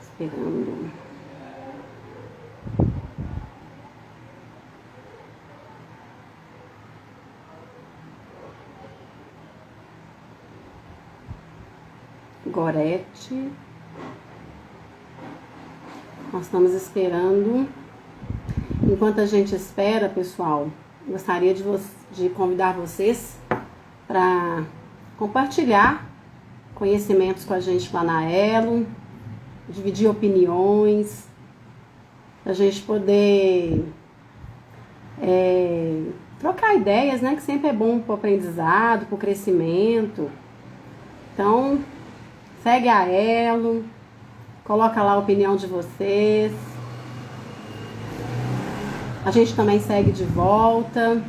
Esperando. Gorete. Nós estamos esperando. Enquanto a gente espera, pessoal, gostaria de convidar vocês para compartilhar conhecimentos com a gente lá na Elo, dividir opiniões, a gente poder trocar ideias, né? Que sempre é bom para o aprendizado, para o crescimento. Então, segue a Elo, coloca lá a opinião de vocês. A gente também segue de volta.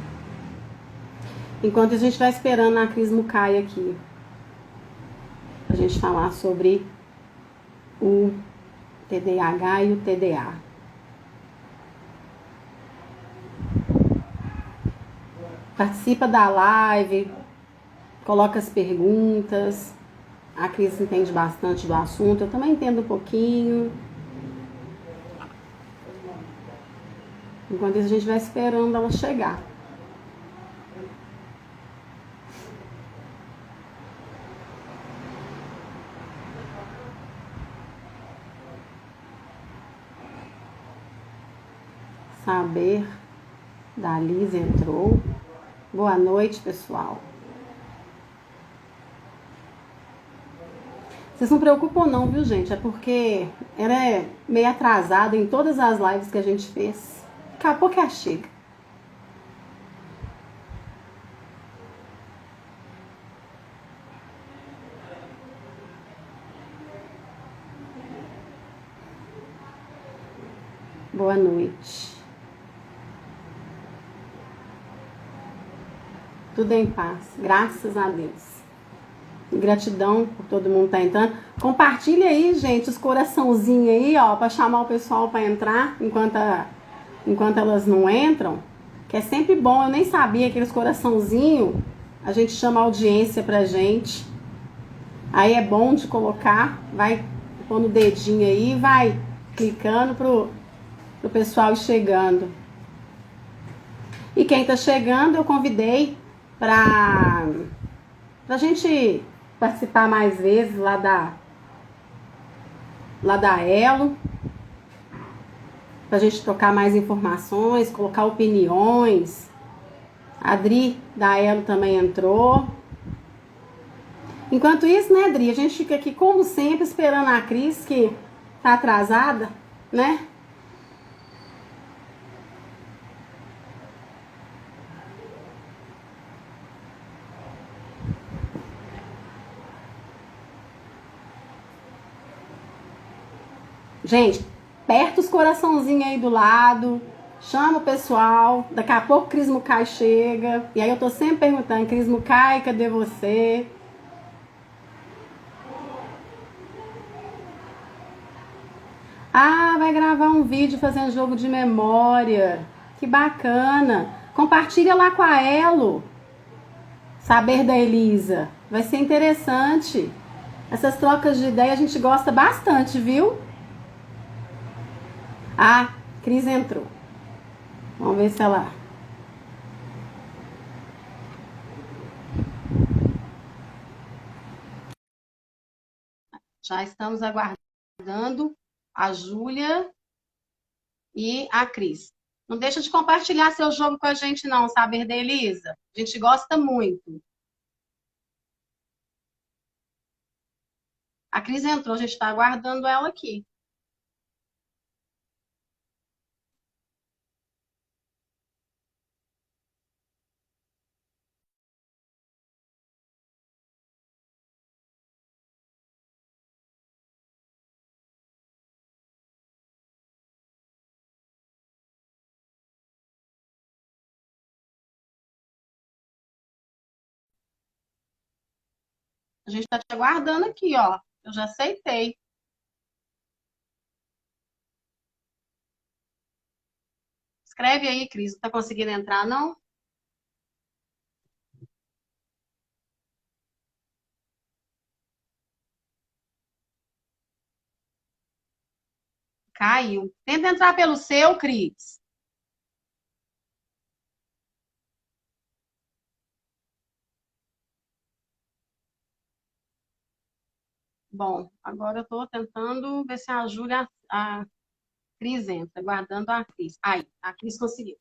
Enquanto a gente vai esperando a Cris Mukai aqui, a gente falar sobre o TDAH e o TDA. Participa da live, coloca as perguntas. A Cris entende bastante do assunto, eu também entendo um pouquinho. Enquanto isso, a gente vai esperando ela chegar. Saber da Liz entrou. Boa noite, pessoal. Vocês não preocupam não, viu, gente? É porque ela é meio atrasada em todas as lives que a gente fez. Daqui a pouco ela chega. Boa noite. Tudo em paz, graças a Deus. E gratidão por todo mundo estar entrando. Compartilha aí, gente, os coraçãozinhos aí, ó, para chamar o pessoal para entrar enquanto elas não entram. Que é sempre bom, eu nem sabia aqueles coraçãozinhos. A gente chama a audiência pra gente. Aí é bom de colocar, vai pondo o dedinho aí, vai clicando pro pessoal ir chegando. E quem tá chegando, eu convidei pra gente participar mais vezes lá da Elo, pra gente trocar mais informações, colocar opiniões. A Adri da Elo também entrou. Enquanto isso, né, Adri, a gente fica aqui como sempre esperando a Cris, que tá atrasada, né? Gente, aperta os coraçãozinhos aí do lado, chama o pessoal, daqui a pouco Cris Mukai chega, e aí eu tô sempre perguntando, Cris Mukai, cadê você? Ah, vai gravar um vídeo fazendo jogo de memória, que bacana, compartilha lá com a Elo, Saber da Elisa, vai ser interessante, essas trocas de ideia a gente gosta bastante, viu? Ah, Cris entrou. Vamos ver se ela... Já estamos aguardando a Júlia e a Cris. Não deixa de compartilhar seu jogo com a gente não, Saber da Elisa. A gente gosta muito. A Cris entrou, a gente está aguardando ela aqui. A gente está te aguardando aqui, ó. Eu já aceitei. Escreve aí, Cris. Não está conseguindo entrar, não? Caiu. Tenta entrar pelo seu, Cris. Bom, agora eu estou tentando ver se a Júlia, a Cris entra, guardando a Cris. Aí, a Cris conseguiu.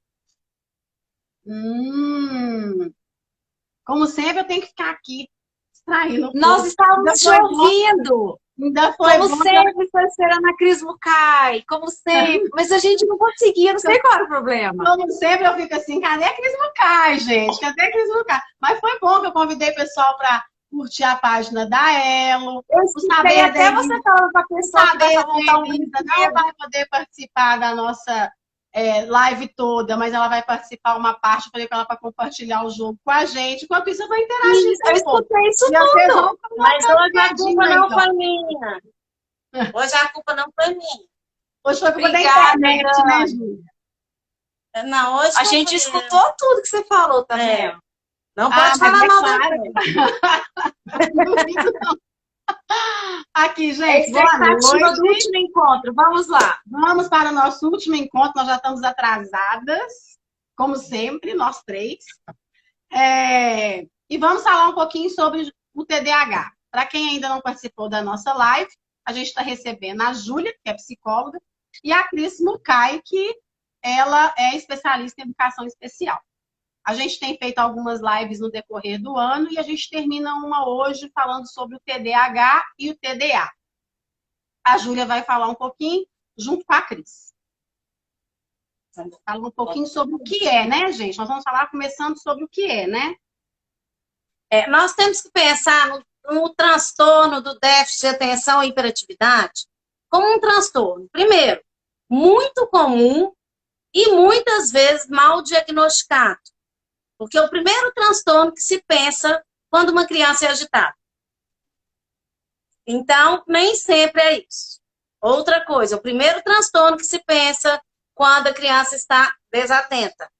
Como sempre, eu tenho que ficar aqui distraindo o Nós povo. estávamos te ouvindo. Ainda foi Como bom que sempre, foi esperando a Cris Lucai. Como sempre. Mas a gente não conseguia, não sei qual era o problema. como sempre, eu fico assim, cadê a Cris Lucas, gente? Cadê a Cris Lucas? Mas foi bom que eu convidei o pessoal para curtir a página da Elo. Eu O escutei Saber até Delícia, você falando com a o pessoa que vai Saber pra montar um Delícia não brinquedo. vai poder participar da nossa live toda, mas ela vai participar uma parte. Eu falei para ela para compartilhar o jogo com a gente. Enquanto isso, eu vou interagir Isso, com eu o povo. escutei isso E vocês tudo. vão Mas colocando hoje a dedinho culpa aí, não ó. foi minha. Hoje a culpa não foi minha. Hoje foi culpa da Obrigada, internet, né, Dani. Júlia? Não, hoje a gente escutou tudo que você falou, tá vendo? Não Ah, pode mas falar é mal da claro. gente. Não fico, não. Aqui, É gente, boa expectativa do noite. último encontro. Vamos lá. Vamos para o nosso último encontro. Nós já estamos atrasadas, como sempre, nós três. E vamos falar um pouquinho sobre o TDAH. Para quem ainda não participou da nossa live, a gente está recebendo a Júlia, que é psicóloga, e a Cris Mukai, que ela é especialista em educação especial. A gente tem feito algumas lives no decorrer do ano e a gente termina uma hoje falando sobre o TDAH e o TDA. A Júlia vai falar um pouquinho junto com a Cris. Fala um pouquinho sobre o que é, né, gente? Nós vamos falar começando sobre o que é, né? Nós temos que pensar no transtorno do déficit de atenção e hiperatividade como um transtorno, primeiro, muito comum e muitas vezes mal diagnosticado. Porque é o primeiro transtorno que se pensa quando uma criança é agitada. Então, nem sempre é isso. Outra coisa, o primeiro transtorno que se pensa quando a criança está desatenta.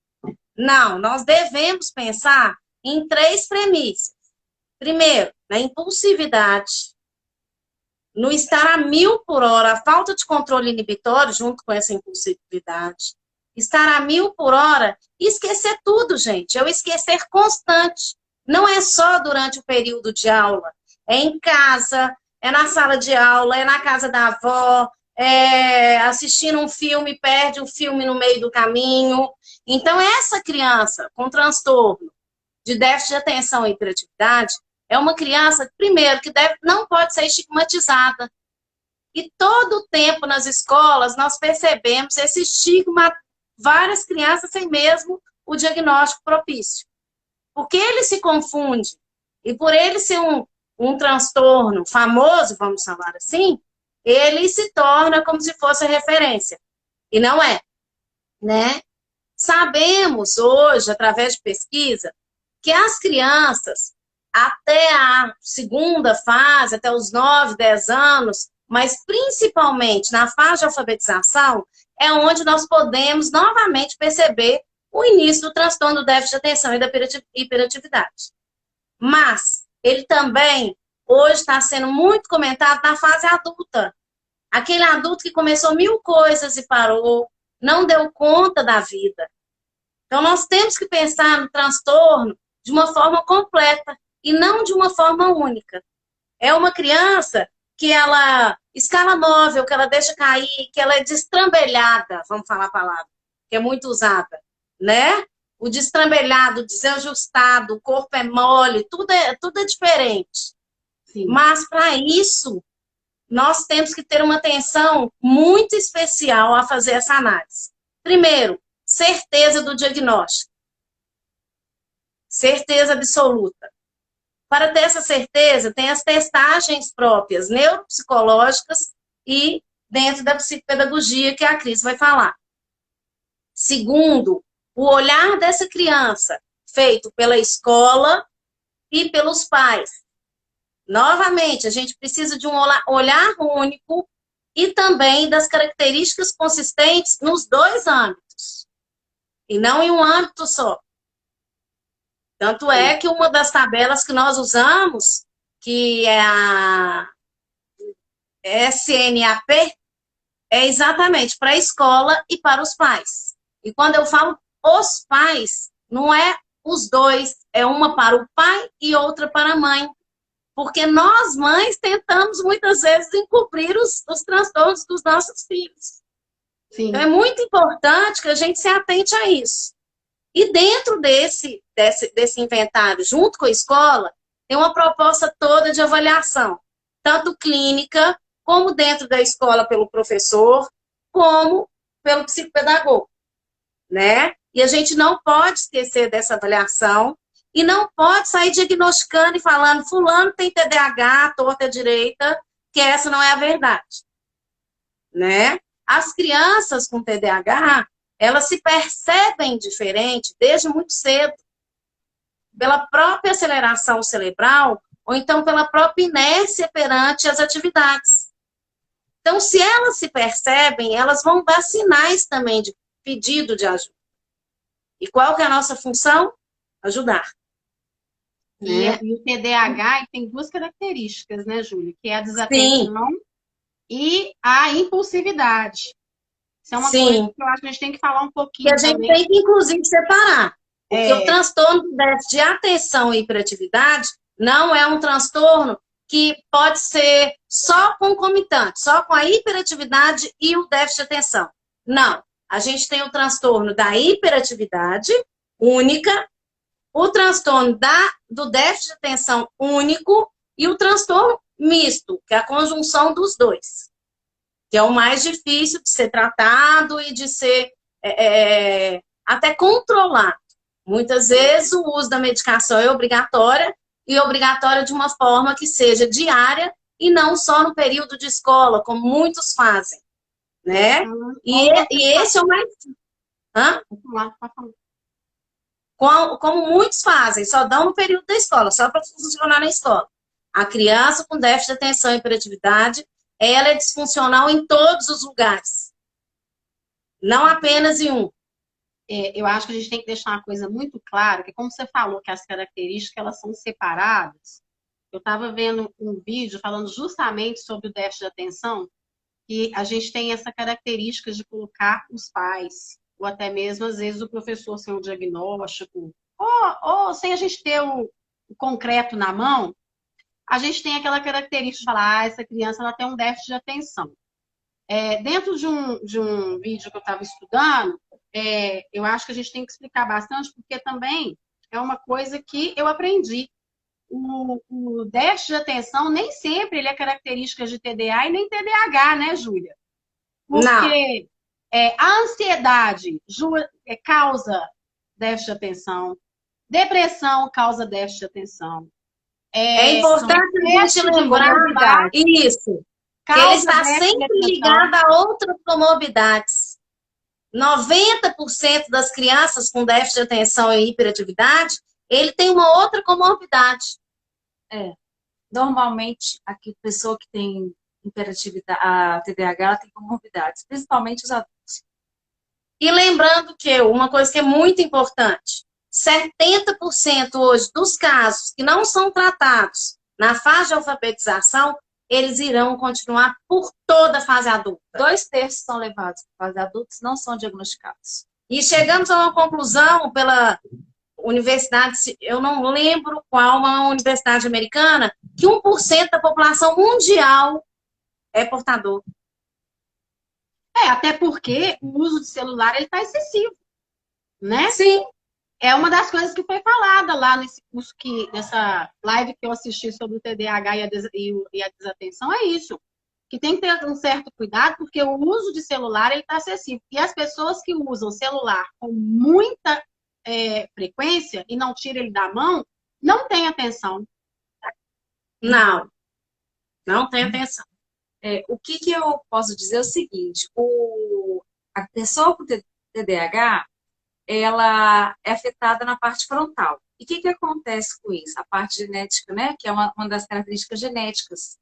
Não, nós devemos pensar em 3 premissas. Primeiro, na impulsividade, no estar a 1000 por hora, a falta de controle inibitório junto com essa impulsividade. Estar a 1000 por hora e esquecer tudo, gente. É o esquecer constante. Não é só durante o período de aula. É em casa, é na sala de aula, é na casa da avó, é assistindo um filme, perde o filme no meio do caminho. Então, essa criança com transtorno de déficit de atenção e hiperatividade é uma criança, primeiro, que não pode ser estigmatizada. E todo o tempo nas escolas nós percebemos esse estigma, várias crianças sem mesmo o diagnóstico propício. Porque ele se confunde. E por ele ser um transtorno famoso, vamos falar assim, ele se torna como se fosse referência. E não é, né? Sabemos hoje, através de pesquisa, que as crianças, até a segunda fase, até os 9, 10 anos, mas principalmente na fase de alfabetização, é onde nós podemos novamente perceber o início do transtorno do déficit de atenção e da hiperatividade. Mas ele também, hoje, está sendo muito comentado na fase adulta. Aquele adulto que começou 1000 coisas e parou, não deu conta da vida. Então, nós temos que pensar no transtorno de uma forma completa e não de uma forma única. É uma criança que ela escala móvel, que ela deixa cair, que ela é destrambelhada, vamos falar a palavra, que é muito usada, né? O destrambelhado, o desajustado, o corpo é mole, tudo é diferente. Sim. Mas, para isso, nós temos que ter uma atenção muito especial a fazer essa análise. Primeiro, certeza do diagnóstico. Certeza absoluta. Para ter essa certeza, tem as testagens próprias, neuropsicológicas e dentro da psicopedagogia que a Cris vai falar. Segundo, o olhar dessa criança, feito pela escola e pelos pais. Novamente, a gente precisa de um olhar único e também das características consistentes nos 2 âmbitos. E não em um âmbito só. Tanto é que uma das tabelas que nós usamos, que é a SNAP, É exatamente para a escola e para os pais. E quando eu falo os pais, não é os dois, é uma para o pai e outra para a mãe. Porque nós, mães, tentamos muitas vezes encobrir os transtornos dos nossos filhos. Então, é Sim. muito importante que a gente se atente a isso. E dentro desse inventário, junto com a escola, tem uma proposta toda de avaliação, tanto clínica, como dentro da escola pelo professor, como pelo psicopedagogo, né? E a gente não pode esquecer dessa avaliação e não pode sair diagnosticando e falando fulano tem TDAH, torta à direita, que essa não é a verdade, né? As crianças com TDAH, elas se percebem diferente desde muito cedo, pela própria aceleração cerebral ou então pela própria inércia perante as atividades. Então, se elas se percebem, elas vão dar sinais também de pedido de ajuda. E qual que é a nossa função? Ajudar. Né? E o TDAH tem duas características, né, Júlia? Que é a Sim, desatenção e a impulsividade. Isso é uma coisa sim. que eu acho que a gente tem que falar um Que a pouquinho gente também. tem que, inclusive, separar. Porque o É, transtorno de déficit de atenção e hiperatividade não é um transtorno que pode ser só concomitante, só com a hiperatividade e o déficit de atenção. Não. A gente tem o transtorno da hiperatividade única, o transtorno do déficit de atenção único e o transtorno misto, que é a conjunção dos dois, que é o mais difícil de ser tratado e de ser até controlado. Muitas vezes o uso da medicação é obrigatória e obrigatória de uma forma que seja diária e não só no período de escola, como muitos fazem, né? E esse é o mais... Hã? Como muitos fazem, só dão no período da escola, só para funcionar na escola. A criança com déficit de atenção e hiperatividade, ela é disfuncional em todos os lugares, não apenas em um. eu acho que a gente tem que deixar uma coisa muito clara, que como você falou que as características elas são separadas, eu estava vendo um vídeo falando justamente sobre o déficit de atenção, que a gente tem essa característica de colocar os pais, ou até mesmo, às vezes, o professor sem o diagnóstico, ou sem a gente ter o concreto na mão, a gente tem aquela característica de falar, essa criança ela tem um déficit de atenção. Dentro de um vídeo que eu estava estudando, eu acho que a gente tem que explicar bastante, porque também é uma coisa que eu aprendi. O déficit de atenção nem sempre ele é característica de TDA e nem TDAH, né, Júlia? Não. Porque a ansiedade causa déficit de atenção, depressão causa déficit de atenção. É importante a gente lembrar isso, que ele está sempre ligado a outras comorbidades. 90% das crianças com déficit de atenção e hiperatividade, ele tem uma outra comorbidade. Normalmente, a pessoa que tem hiperatividade, a TDAH, ela tem comorbidades, principalmente os adultos. E lembrando que uma coisa que é muito importante, 70% hoje dos casos que não são tratados na fase de alfabetização, eles irão continuar por toda a fase adulta. 2/3 são levados para a fase adulta e não são diagnosticados. E chegamos a uma conclusão pela universidade, eu não lembro qual, uma universidade americana, que 1% da população mundial é portador. Até porque o uso de celular ele está excessivo, né? Sim. É uma das coisas que foi falada lá nesse curso, nessa live que eu assisti sobre o TDAH e a desatenção, é isso. Que tem que ter um certo cuidado, porque o uso de celular ele está excessivo. E as pessoas que usam celular com muita frequência e não tiram ele da mão, não tem atenção. Não tem atenção. O que eu posso dizer é o seguinte, a pessoa com TDAH, ela é afetada na parte frontal. E o que acontece com isso? A parte genética, né, que é uma das características genéticas,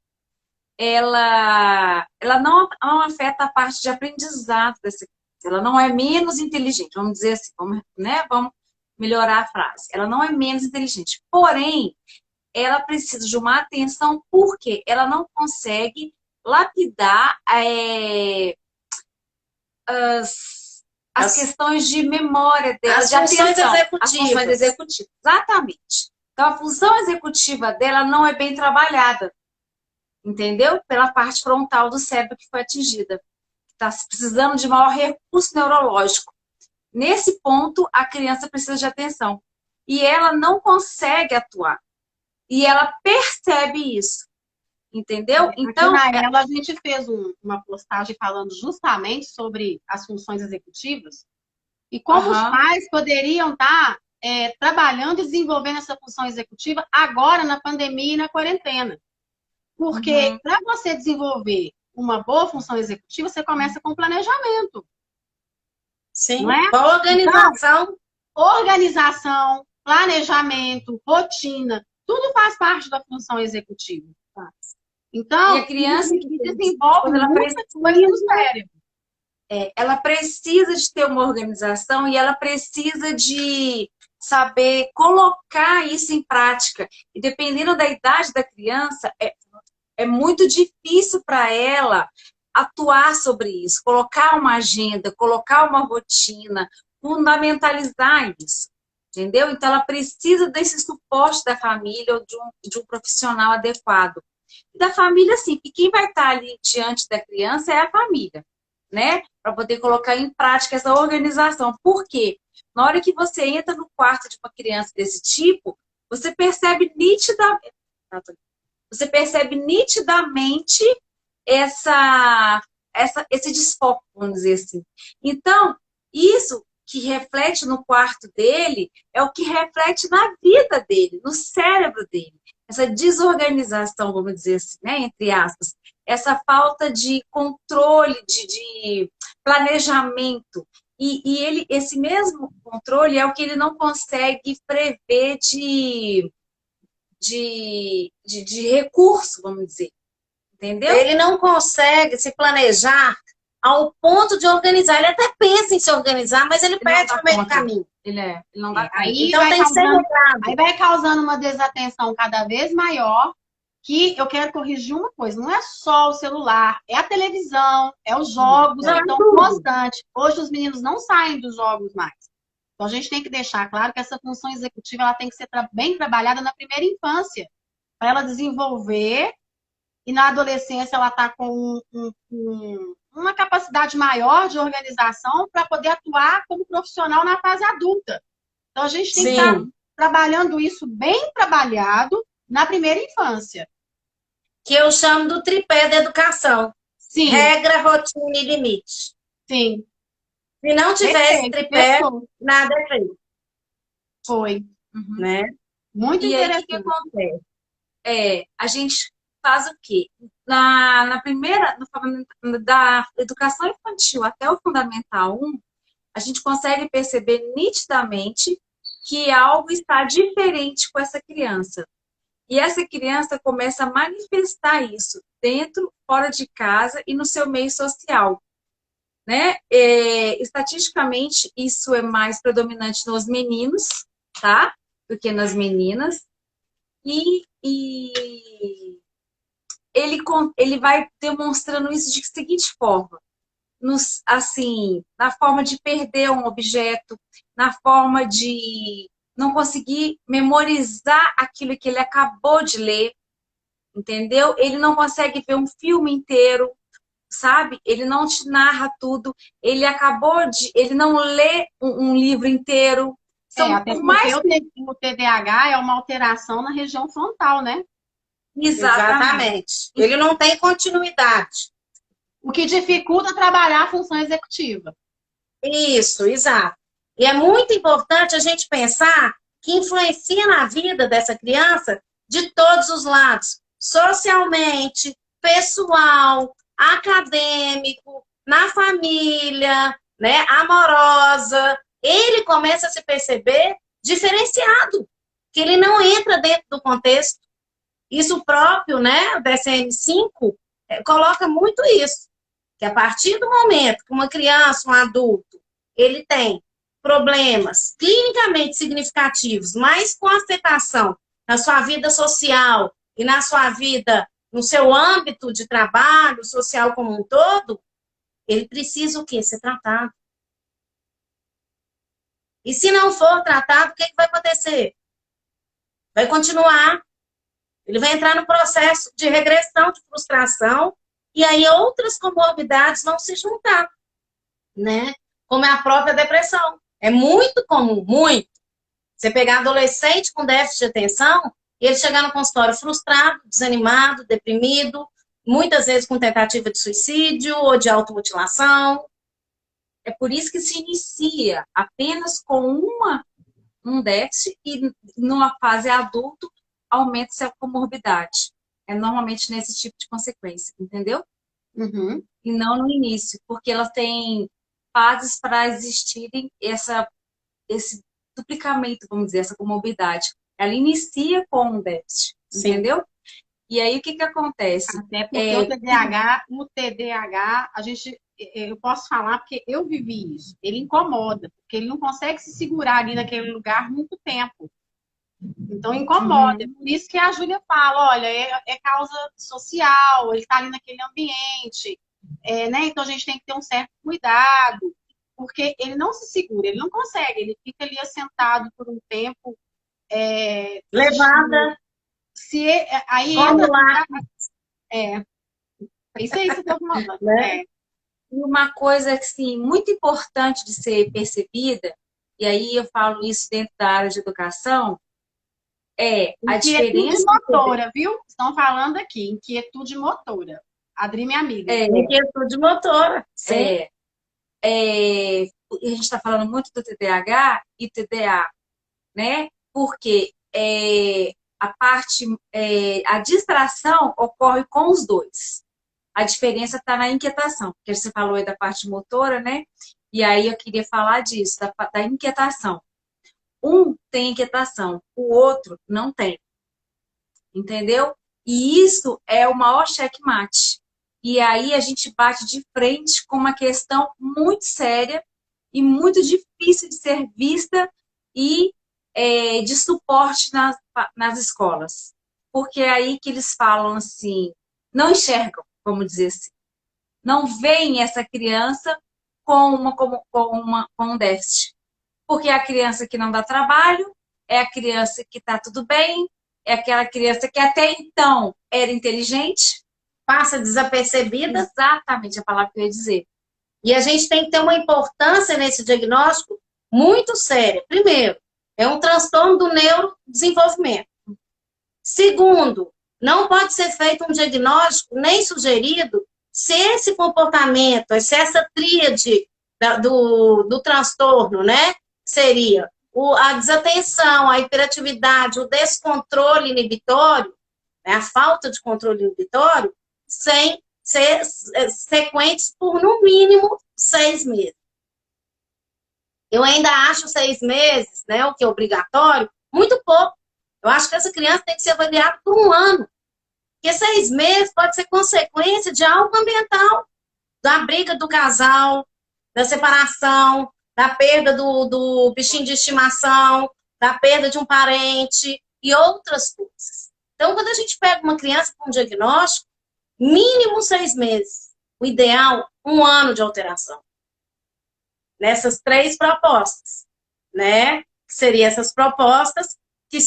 ela não afeta a parte de aprendizado dessa criança. Ela não é menos inteligente, vamos dizer assim, vamos melhorar a frase. Ela não é menos inteligente, porém, ela precisa de uma atenção porque ela não consegue lapidar as questões de memória dela, as de funções atenção, executivas. as funções executivas. Exatamente. Então, a função executiva dela não é bem trabalhada, entendeu? Pela parte frontal do cérebro que foi atingida. Está precisando de maior recurso neurológico. Nesse ponto, a criança precisa de atenção. E ela não consegue atuar. E ela percebe isso. Entendeu? Então, aqui na Ela a gente fez uma postagem falando justamente sobre as funções executivas e como os pais poderiam estar trabalhando e desenvolvendo essa função executiva agora na pandemia e na quarentena. Porque para você desenvolver uma boa função executiva, você começa com planejamento. Sim, não é? Organização. Então, organização, planejamento, rotina, tudo faz parte da função executiva. Então, e a criança que desenvolve muita coisa no cérebro. Ela precisa de ter uma organização e ela precisa de saber colocar isso em prática. E dependendo da idade da criança, é muito difícil para ela atuar sobre isso, colocar uma agenda, colocar uma rotina, fundamentalizar isso. Entendeu? Então, ela precisa desse suporte da família ou de um profissional adequado. E da família, sim, e quem vai estar ali diante da criança é a família, né? Para poder colocar em prática essa organização. Por quê? Na hora que você entra no quarto de uma criança desse tipo, você percebe nitidamente esse desfoque, vamos dizer assim. Então, isso que reflete no quarto dele é o que reflete na vida dele, no cérebro dele. Essa desorganização, vamos dizer assim, né, entre aspas, essa falta de controle, de planejamento. E esse mesmo controle é o que ele não consegue prever de recurso, vamos dizer. Entendeu? Ele não consegue se planejar ao ponto de organizar. Ele até pensa em se organizar, mas ele perde no meio do caminho. Ele não dá conta. Então tem que ser lembrado. Aí vai causando uma desatenção cada vez maior, que eu quero corrigir uma coisa, não é só o celular, é a televisão, é os jogos que estão constantes. Hoje os meninos não saem dos jogos mais. Então a gente tem que deixar claro que essa função executiva ela tem que ser bem trabalhada na primeira infância, para ela desenvolver, e na adolescência ela está com uma capacidade maior de organização para poder atuar como profissional na fase adulta. Então, a gente tem que estar trabalhando isso bem trabalhado na primeira infância. Que eu chamo do tripé da educação. Sim. Regra, rotina e limite. Sim. Se não tiver esse tripé, nada é feito. Foi. Né? Muito interessante. E aí, o que acontece? A gente faz o quê? Na primeira, da educação infantil até o Fundamental 1, a gente consegue perceber nitidamente que algo está diferente com essa criança. E essa criança começa a manifestar isso dentro, fora de casa e no seu meio social. Né? Estatisticamente, isso é mais predominante nos meninos, tá? Do que nas meninas. E ele vai demonstrando isso de seguinte forma. Na forma de perder um objeto, na forma de não conseguir memorizar aquilo que ele acabou de ler, entendeu? Ele não consegue ver um filme inteiro, sabe? Ele não te narra tudo, ele não lê um livro inteiro. Até porque o TDAH é uma alteração na região frontal, né? Exatamente. Ele não tem continuidade. O que dificulta trabalhar a função executiva. Isso, exato. E é muito importante a gente pensar que influencia na vida dessa criança de todos os lados. Socialmente, pessoal, acadêmico, na família, né, amorosa. Ele começa a se perceber diferenciado, que ele não entra dentro do contexto. Isso próprio, né, o DSM-5 coloca muito isso. Que a partir do momento que uma criança, um adulto, ele tem problemas clinicamente significativos, mas com afetação na sua vida social e na sua vida, no seu âmbito de trabalho social como um todo, ele precisa o quê? Ser tratado. E se não for tratado, o que vai acontecer? Vai continuar. Ele vai entrar no processo de regressão, de frustração, e aí outras comorbidades vão se juntar, né? Como é a própria depressão. É muito comum, muito. Você pegar adolescente com déficit de atenção, e ele chegar no consultório frustrado, desanimado, deprimido, muitas vezes com tentativa de suicídio ou de automutilação. É por isso que se inicia apenas com um déficit e numa fase adulto aumenta-se a comorbidade. É normalmente nesse tipo de consequência, entendeu? Uhum. E não no início, porque elas têm fases para existirem esse duplicamento, vamos dizer, essa comorbidade. Ela inicia com um déficit, Sim. entendeu? E aí o que acontece? Até porque o TDAH, eu posso falar porque eu vivi isso. Ele incomoda, porque ele não consegue se segurar ali naquele lugar muito tempo. Então incomoda. Uhum. Por isso que a Júlia fala, olha, é causa social, ele está ali naquele ambiente, né? Então a gente tem que ter um certo cuidado, porque ele não se segura, ele não consegue, ele fica ali assentado por um tempo. Levada. Aí Vamos entra. lá. Isso aí você deu uma. Né? E uma coisa assim, muito importante de ser percebida, e aí eu falo isso dentro da área de educação, é a diferença. Inquietude motora, viu? Estão falando aqui, inquietude motora. Adri, minha amiga. Inquietude motora. Sim. A gente está falando muito do TDAH e TDA, né? Porque a distração ocorre com os dois. A diferença está na inquietação, porque você falou aí da parte motora, né? E aí eu queria falar disso, da inquietação. Um tem inquietação, o outro não tem. Entendeu? E isso é o maior checkmate. E aí a gente bate de frente com uma questão muito séria e muito difícil de ser vista e de suporte nas escolas. Porque é aí que eles falam assim, não enxergam, vamos dizer assim. Não veem essa criança com um déficit. Porque é a criança que não dá trabalho, é a criança que está tudo bem, é aquela criança que até então era inteligente. Passa desapercebida. Exatamente a palavra que eu ia dizer. E a gente tem que ter uma importância nesse diagnóstico muito séria. Primeiro, é um transtorno do neurodesenvolvimento. Segundo, não pode ser feito um diagnóstico nem sugerido se esse comportamento, se essa tríade do transtorno, né, seria a desatenção, a hiperatividade, o descontrole inibitório, né, a falta de controle inibitório, sem ser sequentes por, no mínimo, 6 meses. Eu ainda acho 6 meses, né, o que é obrigatório, muito pouco. Eu acho que essa criança tem que ser avaliada por 1 ano. Porque 6 meses pode ser consequência de algo ambiental, da briga do casal, da separação, da perda do bichinho de estimação, da perda de um parente e outras coisas. Então, quando a gente pega uma criança com um diagnóstico, mínimo 6 meses. O ideal, 1 ano de alteração. Nessas 3 propostas, né? Que seriam essas propostas, que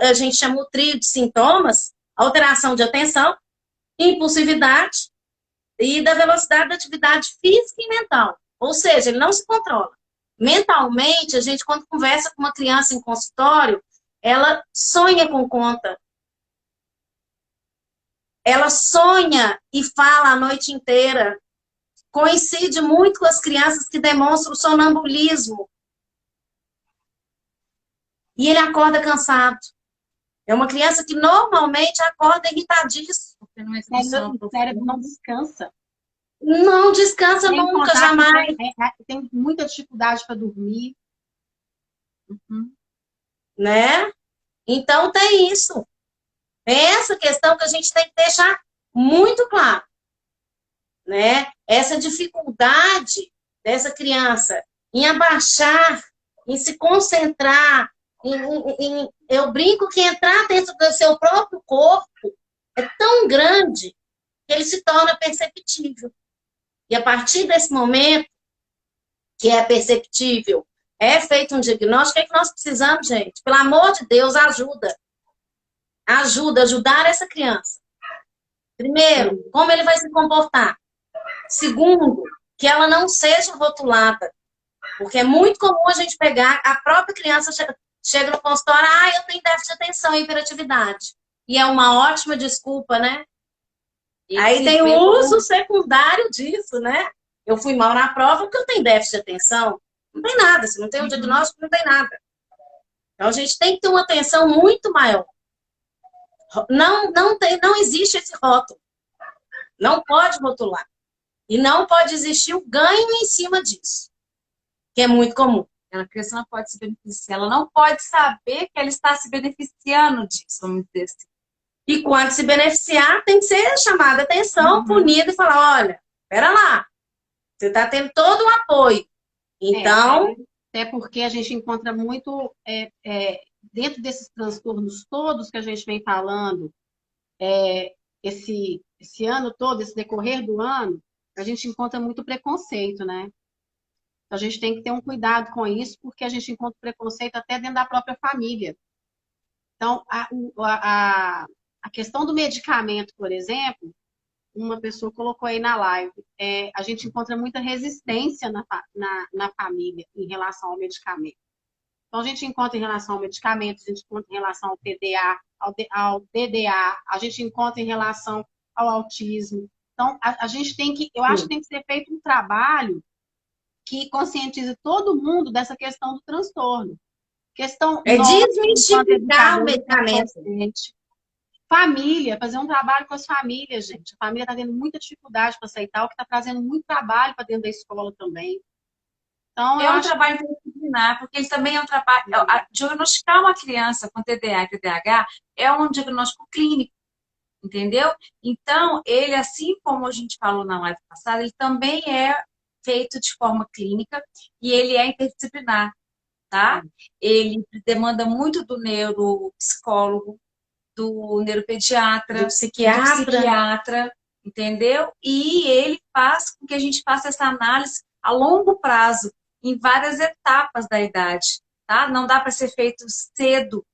a gente chama o trio de sintomas: alteração de atenção, impulsividade e da velocidade da atividade física e mental. Ou seja, ele não se controla. Mentalmente, a gente, quando conversa com uma criança em consultório, ela sonha com conta. Ela sonha e fala a noite inteira. Coincide muito com as crianças que demonstram sonambulismo. E ele acorda cansado. É uma criança que normalmente acorda irritadíssimo. O cérebro não descansa. Não descansa nunca, jamais. Tem muita dificuldade para dormir. Né? Então tem isso. É essa questão que a gente tem que deixar muito claro. Né? Essa dificuldade dessa criança em abaixar, em se concentrar, eu brinco que entrar dentro do seu próprio corpo é tão grande que ele se torna perceptível. E a partir desse momento, que é perceptível, é feito um diagnóstico, o que é que nós precisamos, gente? Pelo amor de Deus, ajuda. Ajudar essa criança. Primeiro, como ele vai se comportar. Segundo, que ela não seja rotulada. Porque é muito comum a gente pegar, a própria criança chega no consultório, eu tenho déficit de atenção e hiperatividade. E é uma ótima desculpa, né? Aí tem o uso secundário disso, né? Eu fui mal na prova porque eu tenho déficit de atenção. Não tem nada, se não tem um diagnóstico, não tem nada. Então a gente tem que ter uma atenção muito maior. Não existe esse rótulo. Não pode rotular. E não pode existir o ganho em cima disso, que é muito comum. A criança não pode se beneficiar, ela não pode saber que ela está se beneficiando disso, vamos dizer assim. E quando se beneficiar, tem que ser chamada a atenção, punida e falar, olha, espera lá, você está tendo todo o apoio. Então... Até porque a gente encontra muito, dentro desses transtornos todos que a gente vem falando, esse ano todo, esse decorrer do ano, a gente encontra muito preconceito, né? Então, a gente tem que ter um cuidado com isso, porque a gente encontra preconceito até dentro da própria família. Então, a questão do medicamento, por exemplo, uma pessoa colocou aí na live, a gente encontra muita resistência na família em relação ao medicamento. Então, a gente encontra em relação ao medicamento, a gente encontra em relação ao TDA, ao DDA, a gente encontra em relação ao autismo. Então, a gente tem que, eu acho que tem que ser feito um trabalho que conscientize todo mundo dessa questão do transtorno. Desmistificar o medicamento. Família, fazer um trabalho com as famílias, gente. A família está tendo muita dificuldade para aceitar, o que está trazendo muito trabalho para dentro da escola também. Então, um trabalho interdisciplinar, porque ele também é um trabalho... Diagnosticar uma criança com TDA e TDAH é um diagnóstico clínico, entendeu? Então, ele, assim como a gente falou na live passada, ele também é feito de forma clínica e ele é interdisciplinar, tá? Ele demanda muito do neuropsicólogo, do neuropediatra, do psiquiatra, entendeu? E ele faz com que a gente faça essa análise a longo prazo, em várias etapas da idade, tá? Não dá para ser feito cedo,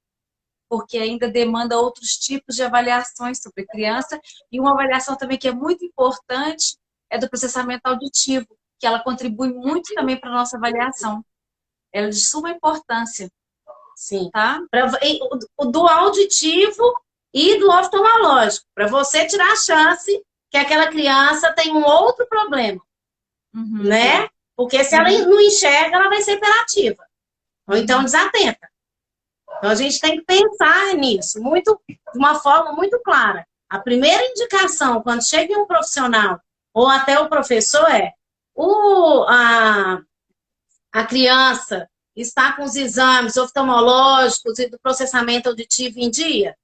porque ainda demanda outros tipos de avaliações sobre a criança, e uma avaliação também que é muito importante é do processamento auditivo, que ela contribui muito também para a nossa avaliação. Ela é de suma importância. Sim. Tá? Do auditivo e do oftalmológico, para você tirar a chance que aquela criança tem um outro problema, né? Porque se ela não enxerga, ela vai ser hiperativa. Ou então desatenta. Então a gente tem que pensar nisso, de uma forma muito clara. A primeira indicação, quando chega em um profissional, ou até o professor, a criança está com os exames oftalmológicos e do processamento auditivo em dia?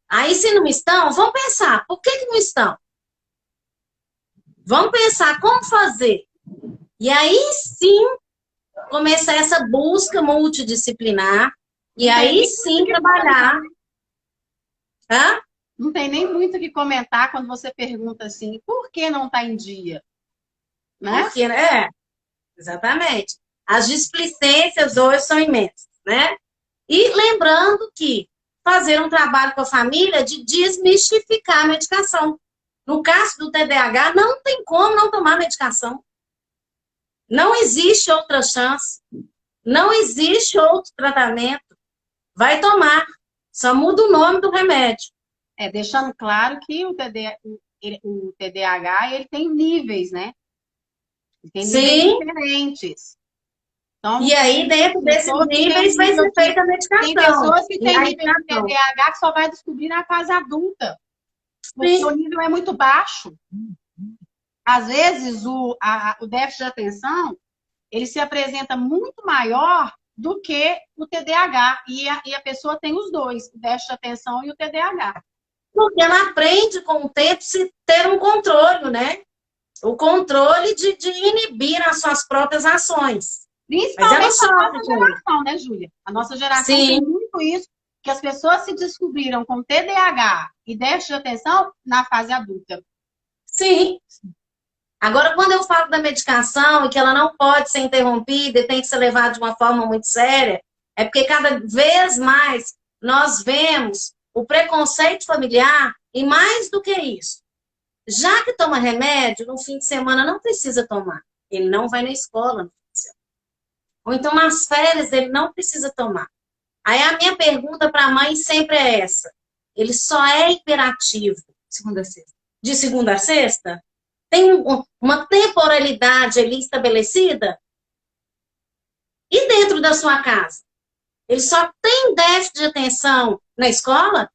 Aí, se não estão, vamos pensar, por que não estão? Vamos pensar como fazer. E aí, sim, começar essa busca multidisciplinar, e aí, sim, trabalhar. Não tem nem muito o que comentar quando você pergunta assim, por que não está em dia? Né? Porque, exatamente. As displicências hoje são imensas, né? E lembrando que fazer um trabalho com a família de desmistificar a medicação. No caso do TDAH, não tem como não tomar medicação. Não existe outra chance. Não existe outro tratamento. Vai tomar. Só muda o nome do remédio. Deixando claro que o TDAH ele tem níveis, né? Tem níveis diferentes. Então, e aí, dentro desses níveis, vai ser feita a medicação. Tem pessoas que têm nível de TDAH que só vai descobrir na fase adulta. Porque o nível é muito baixo. Às vezes, o déficit de atenção, ele se apresenta muito maior do que o TDAH. E a pessoa tem os dois, o déficit de atenção e o TDAH. Porque ela aprende com o tempo se ter um controle, né? O controle de inibir as suas próprias ações. Principalmente a nossa geração, né, Júlia? A nossa geração tem muito isso, que as pessoas se descobriram com TDAH e déficit de atenção na fase adulta. Sim. Agora, quando eu falo da medicação e que ela não pode ser interrompida e tem que ser levada de uma forma muito séria, é porque cada vez mais nós vemos o preconceito familiar e mais do que isso. Já que toma remédio, no fim de semana não precisa tomar. Ele não vai na escola no fim de semana. Ou então nas férias ele não precisa tomar. Aí a minha pergunta para a mãe sempre é essa. Ele só é hiperativo Segunda a sexta. de segunda a sexta? Tem uma temporalidade ali estabelecida? E dentro da sua casa? Ele só tem déficit de atenção na escola?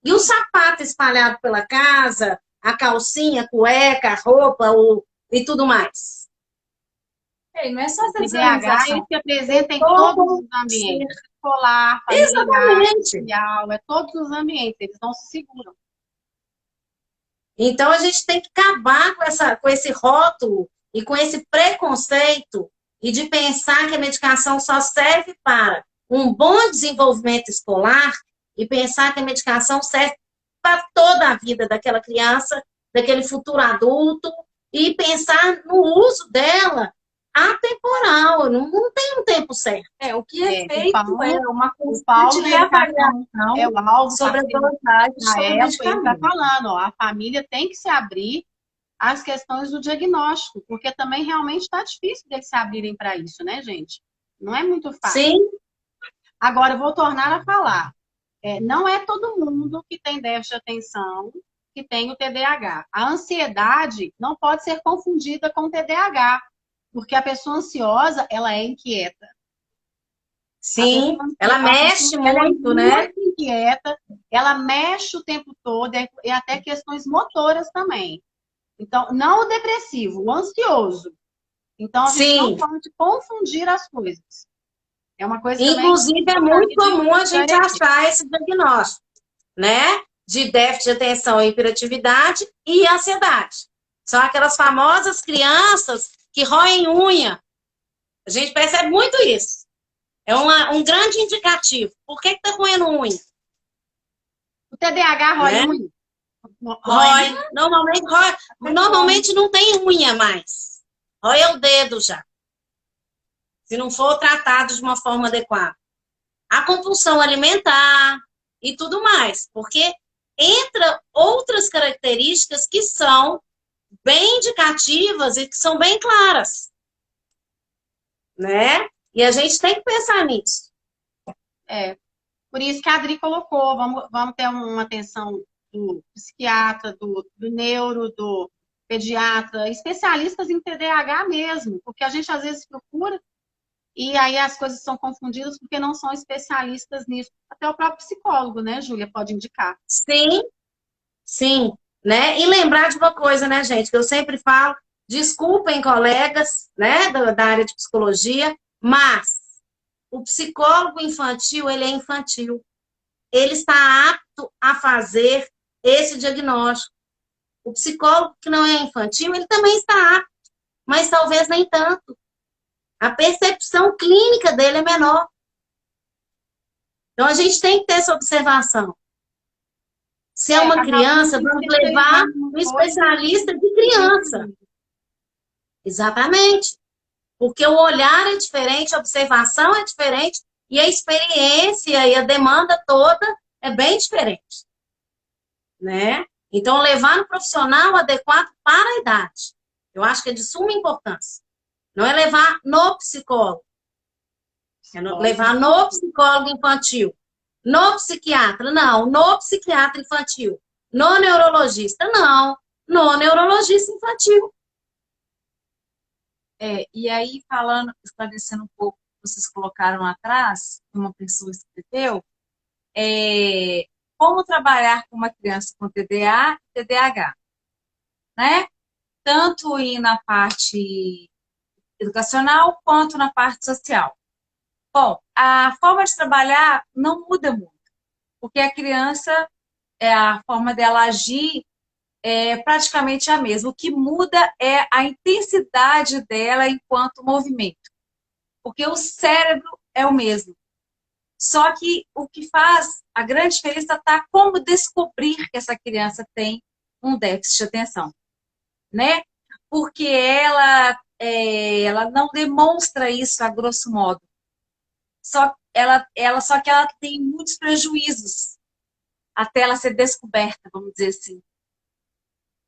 E o sapato espalhado pela casa, a calcinha, a cueca, a roupa e tudo mais? Ei, não é só essa TDAH ele desorganização. se apresenta em todos os ambientes. Escolar, familiar, Exatamente. social, é todos os ambientes, eles não se seguram. Então, a gente tem que acabar com esse rótulo e com esse preconceito e de pensar que a medicação só serve para um bom desenvolvimento escolar e pensar que a medicação serve para toda a vida daquela criança, daquele futuro adulto e pensar no uso dela atemporal, não tem um tempo certo. O que é O feito Paulo- é uma O Paulo constante da reavaliação educação é o alvo sobre a para dosagem, na sobre o época, ele está medicamento. falando, ó, a família tem que se abrir às questões do diagnóstico, porque também realmente está difícil deles se abrirem para isso, né, gente? Não é muito fácil. Sim, Agora, eu vou tornar a falar. Não é todo mundo que tem déficit de atenção que tem o TDAH. A ansiedade não pode ser confundida com o TDAH, porque a pessoa ansiosa, ela é inquieta. sim, ela A mexe pessoa, ela muito, é né? muito inquieta, ela mexe o tempo todo, e até questões motoras também. Então, não o depressivo, o ansioso. Então, a gente não Sim. pode confundir as coisas. É uma coisa também Inclusive, é muito comum a gente achar esse diagnóstico, né? De déficit de atenção e hiperatividade e ansiedade. São aquelas famosas crianças que roem unha. A gente percebe muito isso. É um grande indicativo. Por que está roendo unha? O TDAH rói Né? unha. Rói. Normalmente não tem unha mais. Rói o dedo já. Se não for tratado de uma forma adequada. A compulsão alimentar e tudo mais. Porque entra outras características que são bem indicativas e que são bem claras. Né? E a gente tem que pensar nisso. Por isso que a Adri colocou, vamos ter uma atenção do psiquiatra, do neuro, do pediatra, especialistas em TDAH mesmo, porque a gente às vezes procura e aí as coisas são confundidas porque não são especialistas nisso. Até o próprio psicólogo, né, Júlia, pode indicar. Sim, sim. Né? E lembrar de uma coisa, né, gente, que eu sempre falo, desculpem colegas, né, da área de psicologia, mas o psicólogo infantil, ele é infantil. Ele está apto a fazer esse diagnóstico. O psicólogo que não é infantil, ele também está apto, mas talvez nem tanto. A percepção clínica dele é menor. Então, a gente tem que ter essa observação. Se é uma criança, vamos levar um especialista de criança. Exatamente. Porque o olhar é diferente, a observação é diferente, e a experiência e a demanda toda é bem diferente. Né? Então, levar no profissional adequado para a idade. Eu acho que é de suma importância. Não é levar no psicólogo. É levar no psicólogo infantil. No psiquiatra, não. No psiquiatra infantil. No neurologista, não. No neurologista infantil. E aí, esclarecendo um pouco o que vocês colocaram atrás, que uma pessoa escreveu, como trabalhar com uma criança com TDA e TDAH, né? Tanto na parte educacional quanto na parte social. Bom, a forma de trabalhar não muda muito, porque a criança, a forma dela agir é praticamente a mesma. O que muda é a intensidade dela enquanto movimento, porque o cérebro é o mesmo. Só que o que faz a grande diferença está como descobrir que essa criança tem um déficit de atenção. né? Porque ela não demonstra isso a grosso modo. Só que ela tem muitos prejuízos até ela ser descoberta, vamos dizer assim.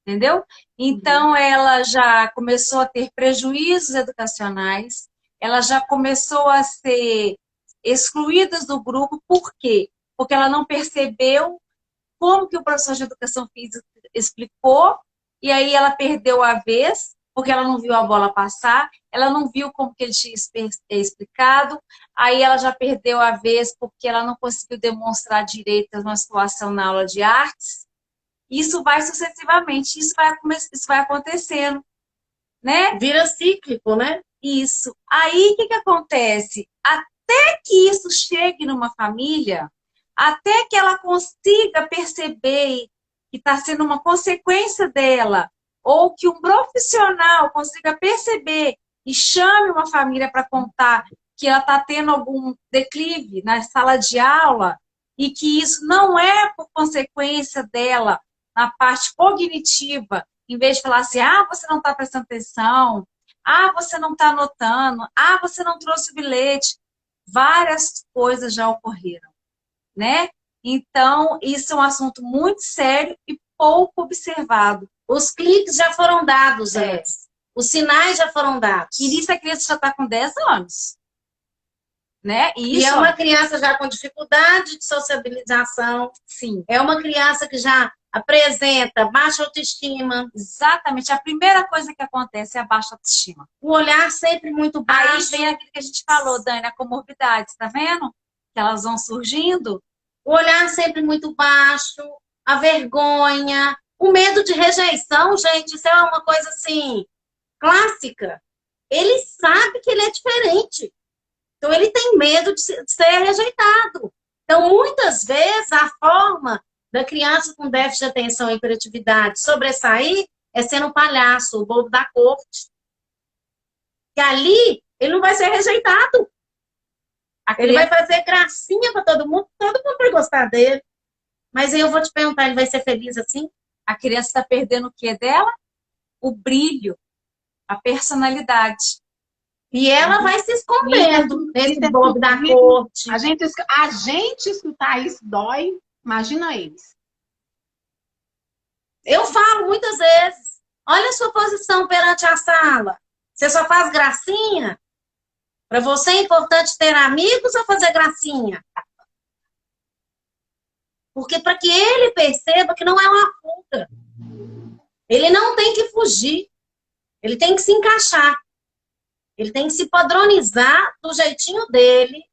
Entendeu? Então, ela já começou a ter prejuízos educacionais, ela já começou a ser excluída do grupo, por quê? Porque ela não percebeu como que o professor de educação física explicou, e aí ela perdeu a vez, porque ela não viu a bola passar, ela não viu como que ele tinha explicado, aí ela já perdeu a vez porque ela não conseguiu demonstrar direito uma situação na aula de artes. Isso vai sucessivamente, isso vai acontecendo, né? Vira cíclico, né? Isso. Aí, o que acontece? Até que isso chegue numa família, até que ela consiga perceber que está sendo uma consequência dela, ou que um profissional consiga perceber e chame uma família para contar que ela está tendo algum declive na sala de aula e que isso não é por consequência dela na parte cognitiva, em vez de falar assim, você não está prestando atenção, você não está anotando, você não trouxe o bilhete. Várias coisas já ocorreram, né? Então, isso é um assunto muito sério e pouco observado. Os cliques já foram dados antes. Os sinais já foram dados. E nisso a criança já está com 10 anos. Né? E é uma criança já com dificuldade de sociabilização. Sim. É uma criança que já apresenta baixa autoestima. Exatamente. A primeira coisa que acontece é a baixa autoestima. O olhar sempre muito baixo. Aí vem aquilo que a gente falou, Dani, a comorbidade, tá vendo? Que elas vão surgindo. O olhar sempre muito baixo, a vergonha, o medo de rejeição, gente, isso é uma coisa assim, clássica. Ele sabe que ele é diferente. Então, ele tem medo de ser rejeitado. Então, muitas vezes, a forma da criança com déficit de atenção e hiperatividade sobressair é sendo um palhaço, o bobo da corte. Que ali, ele não vai ser rejeitado. Ele vai fazer gracinha para todo mundo vai gostar dele. Mas aí eu vou te perguntar, ele vai ser feliz assim? A criança está perdendo o que dela? O brilho, a personalidade. E ela vai se escondendo nesse bobo da corte. A gente escutar isso dói. Imagina eles. Eu falo muitas vezes. Olha a sua posição perante a sala. Você só faz gracinha? Para você é importante ter amigos ou fazer gracinha? Porque para que ele perceba que não é uma fuga. Ele não tem que fugir. Ele tem que se encaixar. Ele tem que se padronizar do jeitinho dele,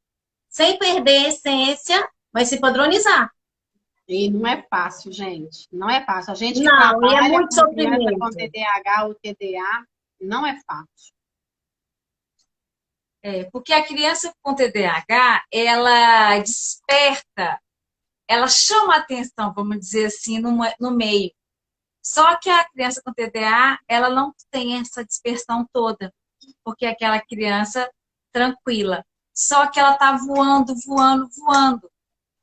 sem perder a essência, mas se padronizar. E não é fácil, gente. Não é fácil. A gente que não, trabalha é muito com criança sofrimento. com TDAH ou TDA, não é fácil. Porque a criança com TDAH, ela desperta, ela chama a atenção, vamos dizer assim, no meio. Só que a criança com TDA, ela não tem essa dispersão toda, porque é aquela criança tranquila. Só que ela tá voando, voando, voando,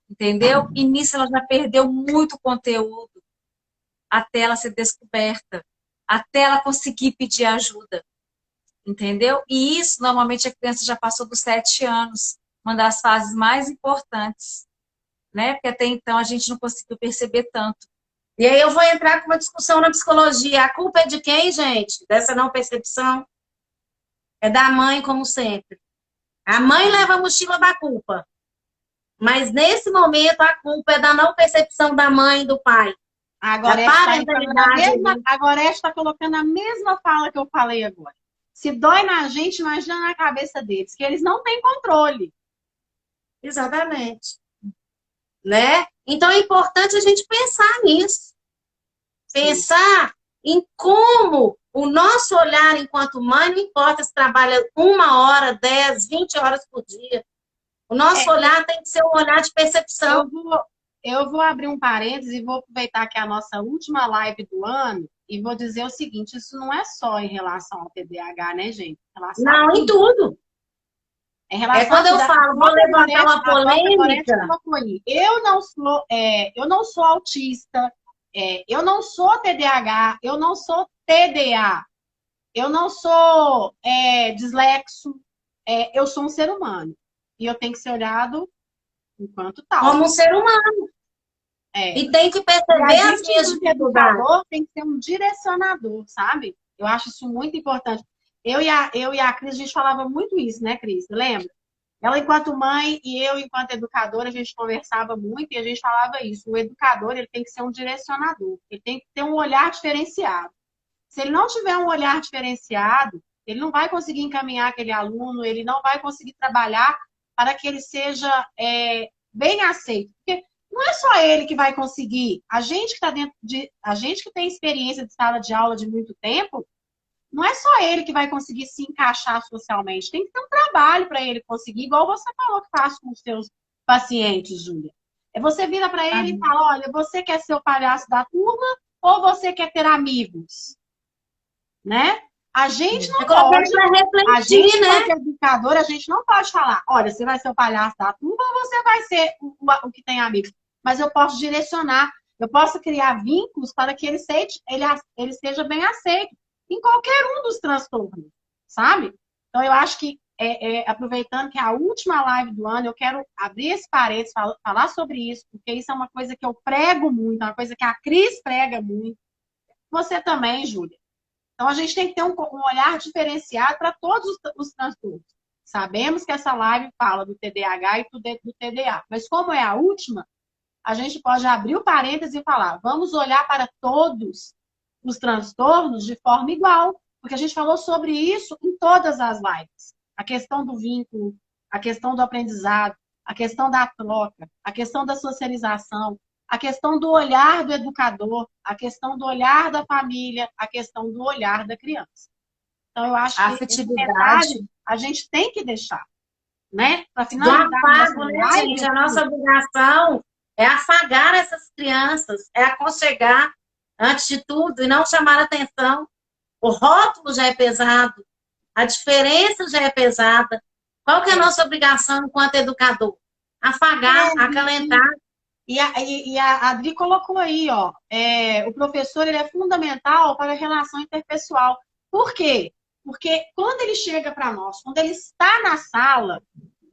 entendeu? E nisso ela já perdeu muito conteúdo até ela ser descoberta, até ela conseguir pedir ajuda, entendeu? E isso, normalmente, a criança já passou dos 7 anos, uma das fases mais importantes, né? Porque até então a gente não conseguiu perceber tanto. E aí eu vou entrar com uma discussão na psicologia. A culpa é de quem, gente? Dessa não percepção? É da mãe, como sempre. A mãe leva a mochila da culpa. Mas nesse momento a culpa é da não percepção da mãe e do pai. Agora esta está colocando a mesma fala que eu falei agora. Se dói na gente, imagina na cabeça deles, que eles não têm controle. Exatamente. Né? Então é importante a gente pensar nisso. Pensar em como o nosso olhar enquanto mãe, não importa se trabalha 1 hora, 10, 20 horas por dia. O nosso olhar tem que ser um olhar de percepção. Eu vou abrir um parênteses e vou aproveitar que é a nossa última live do ano e vou dizer o seguinte, isso não é só em relação ao TDAH, né, gente? Não, em tudo. É quando eu falo, vou levantar uma polêmica. Eu não sou autista, eu não sou TDAH, eu não sou TDA. Eu não sou dislexo, eu sou um ser humano. E eu tenho que ser olhado enquanto tal. Como um ser humano. É. E tem que E a perceber as gente, minhas enquanto dificuldades. educador, tem que ser um direcionador, sabe? Eu acho isso muito importante. Eu e a Cris, a gente falava muito isso, né, Cris? Lembra? Ela, enquanto mãe, e eu, enquanto educadora, a gente conversava muito e a gente falava isso. O educador, ele tem que ser um direcionador. Ele tem que ter um olhar diferenciado. Se ele não tiver um olhar diferenciado, ele não vai conseguir encaminhar aquele aluno, ele não vai conseguir trabalhar para que ele seja bem aceito. Porque não é só ele que vai conseguir. A gente que está dentro de. A gente que tem experiência de sala de aula de muito tempo, não é só ele que vai conseguir se encaixar socialmente. Tem que ter um trabalho para ele conseguir, igual você falou que faz com os seus pacientes, Júlia. Você vira para ele e fala: olha, você quer ser o palhaço da turma ou você quer ter amigos? Né? A gente não pode, a gente, né? como educador, a gente não pode falar: olha, você vai ser o palhaço da turma ou você vai ser o que tem amigos. Mas eu posso direcionar, eu posso criar vínculos para que ele seja bem aceito em qualquer um dos transtornos, sabe? Então, eu acho que, aproveitando que é a última live do ano, eu quero abrir esse parênteses, falar sobre isso, porque isso é uma coisa que eu prego muito, é uma coisa que a Cris prega muito. Você também, Júlia. Então, a gente tem que ter um olhar diferenciado para todos os transtornos. Sabemos que essa live fala do TDAH e do TDA, mas como é a última, a gente pode abrir o parênteses e falar: vamos olhar para todos os transtornos de forma igual, porque a gente falou sobre isso em todas as lives. A questão do vínculo, a questão do aprendizado, a questão da troca, a questão da socialização, a questão do olhar do educador, a questão do olhar da família, a questão do olhar da criança. Então, eu acho que esse detalhe a gente tem que deixar, né? Para finalizar a nossa live, gente, a nossa obrigação é afagar essas crianças, é aconchegar antes de tudo e não chamar atenção. O rótulo já é pesado, a diferença já é pesada. Qual que é a nossa obrigação enquanto educador? Afagar, acalentar. E a Adri colocou aí, ó, o professor, ele é fundamental para a relação interpessoal. Por quê? Porque quando ele chega para nós, quando ele está na sala,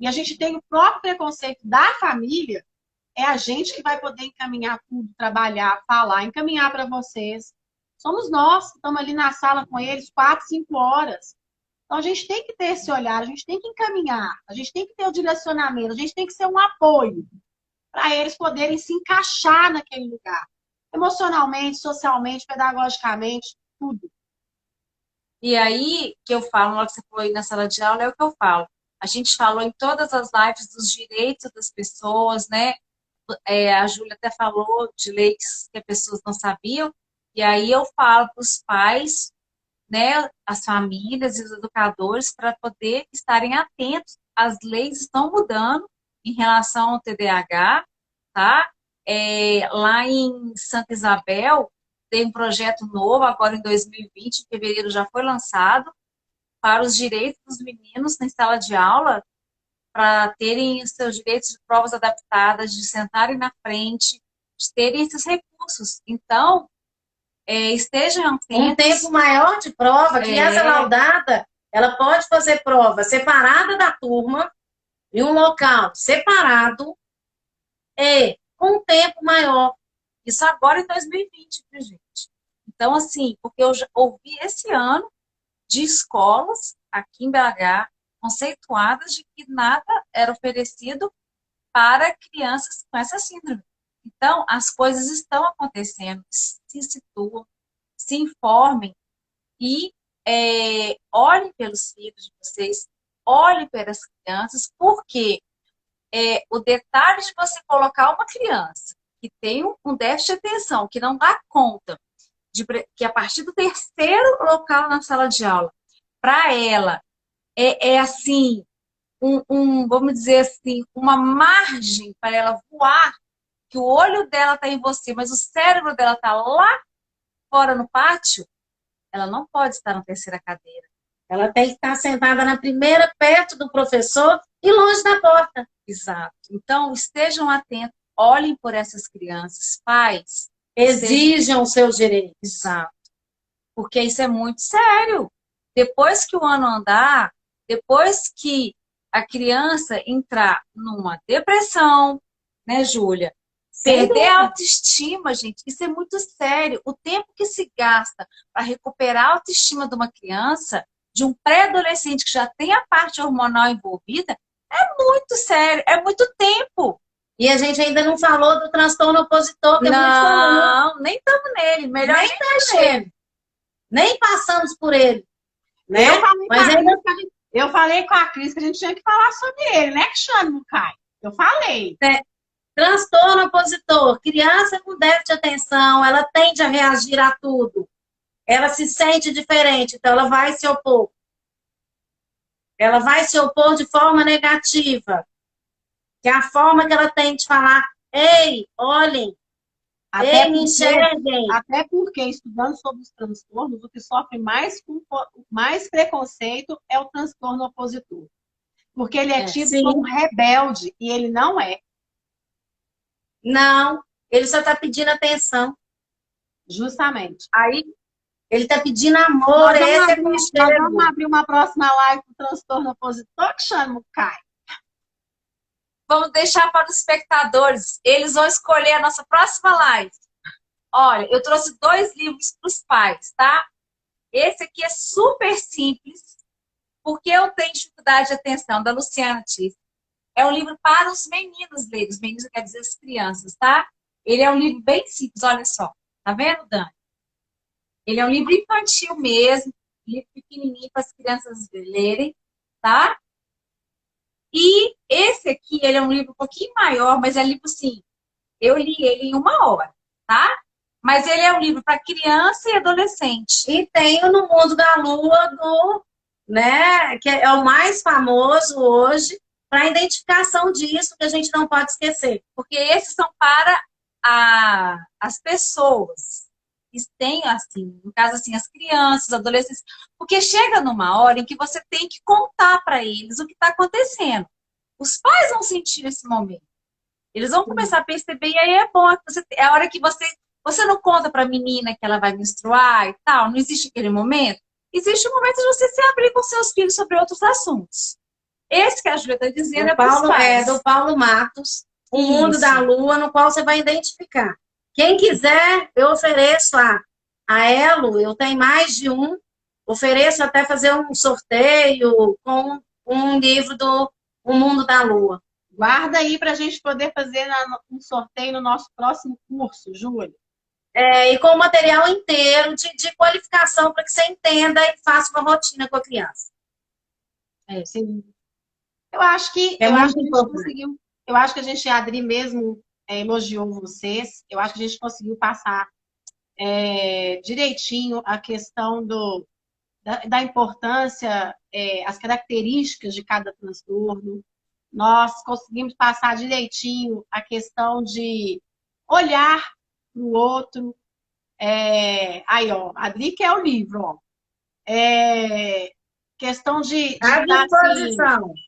e a gente tem o próprio preconceito da família, é a gente que vai poder encaminhar tudo, trabalhar, falar, encaminhar para vocês. Somos nós que estamos ali na sala com eles 4, 5 horas. Então, a gente tem que ter esse olhar, a gente tem que encaminhar, a gente tem que ter o direcionamento, a gente tem que ser um apoio para eles poderem se encaixar naquele lugar. Emocionalmente, socialmente, pedagogicamente, tudo. E aí, que eu falo, logo que você foi na sala de aula, é o que eu falo. A gente falou em todas as lives dos direitos das pessoas, né? A Júlia até falou de leis que as pessoas não sabiam. E aí eu falo para os pais, né, as famílias e os educadores, para poder estarem atentos. As leis estão mudando em relação ao TDAH, tá? Lá em Santa Isabel, tem um projeto novo, agora em 2020, em fevereiro já foi lançado, para os direitos dos meninos na sala de aula, para terem os seus direitos de provas adaptadas, de sentarem na frente, de terem esses recursos. Então, estejam atentos. Um tempo maior de prova, criança laudada, ela pode fazer prova separada da turma, em um local separado, e com um tempo maior. Isso agora em 2020, viu, gente? Então, assim, porque eu já ouvi esse ano de escolas aqui em BH conceituadas de que nada era oferecido para crianças com essa síndrome. Então, as coisas estão acontecendo, se situam, se informem e olhem pelos filhos de vocês, olhem pelas crianças, porque o detalhe de você colocar uma criança que tem um déficit de atenção, que não dá conta, que a partir do terceiro local na sala de aula, para ela, assim, vamos dizer assim, uma margem para ela voar, que o olho dela está em você, mas o cérebro dela está lá fora no pátio, ela não pode estar na terceira cadeira. Ela tem que estar sentada na primeira, perto do professor e longe da porta. Exato. Então, estejam atentos, olhem por essas crianças, pais. Exijam os seus direitos. Exato. porque isso é muito sério. Depois que o ano andar, depois que a criança entrar numa depressão, né, Júlia? Sem Perder a dúvida. autoestima, gente, isso é muito sério. O tempo que se gasta para recuperar a autoestima de uma criança, de um pré-adolescente que já tem a parte hormonal envolvida, é muito sério, é muito tempo. E a gente ainda não falou do transtorno opositor, que é muito comum. Não, nem estamos nele. Melhor Nem nem tá mexer. nele. Nem passamos por ele. Né? Eu falei com a Cris que a gente tinha que falar sobre ele, né, que chame no Caio. Eu falei. Transtorno opositor. Criança com déficit de atenção, ela tende a reagir a tudo. Ela se sente diferente, então ela vai se opor. Ela vai se opor de forma negativa. Que é a forma que ela tem de falar: ei, olhem, ei, me enxerguem. Até porque, estudando sobre os transtornos, o que sofre mais preconceito é o transtorno opositor. Porque ele é tido como rebelde, e ele não é. Não, ele só está pedindo atenção. Justamente. Aí, ele está pedindo amor, esse é o Nós vamos abrir uma próxima live com transtorno opositor, que chama o Caio. Vamos deixar para os espectadores. Eles vão escolher a nossa próxima live. Olha, eu trouxe 2 livros para os pais, tá? Esse aqui é super simples, porque eu tenho dificuldade de atenção, da Luciana Tiff. É um livro para os meninos lerem. Os meninos quer dizer as crianças, tá? Ele é um livro bem simples, olha só. Tá vendo, Dani? Ele é um livro infantil mesmo, livro pequenininho para as crianças lerem, tá? E esse aqui, ele é um livro um pouquinho maior, mas é livro assim, eu li ele em 1 hora, tá? Mas ele é um livro para criança e adolescente. E tem o No Mundo da Lua, né, que é o mais famoso hoje, para identificação disso, que a gente não pode esquecer. Porque esses são para as pessoas que têm, assim, no caso, assim, as crianças, adolescentes. Porque chega numa hora em que você tem que contar para eles o que está acontecendo. Os pais vão sentir esse momento. Eles vão começar a perceber, e aí é bom. É a hora que você não conta para a menina que ela vai menstruar e tal, não existe aquele momento. Existe um momento de você se abrir com seus filhos sobre outros assuntos. Esse que a Júlia está dizendo é para os pais. Do Paulo Matos, O Mundo da Lua, no qual você vai identificar. Quem quiser, eu ofereço a Elo, eu tenho mais de um, ofereço até fazer um sorteio com um livro do O Mundo da Lua. Guarda aí para a gente poder fazer um sorteio no nosso próximo curso, Júlia. E com o material inteiro de qualificação para que você entenda e faça uma rotina com a criança. Sim. Eu acho que a gente conseguiu. Eu acho que a gente, a Adri mesmo elogiou vocês. Eu acho que a gente conseguiu passar direitinho a questão da importância, as características de cada transtorno. Nós conseguimos passar direitinho a questão de olhar para o outro. Aí, ó, a Adri que é o livro, ó. Questão de assim,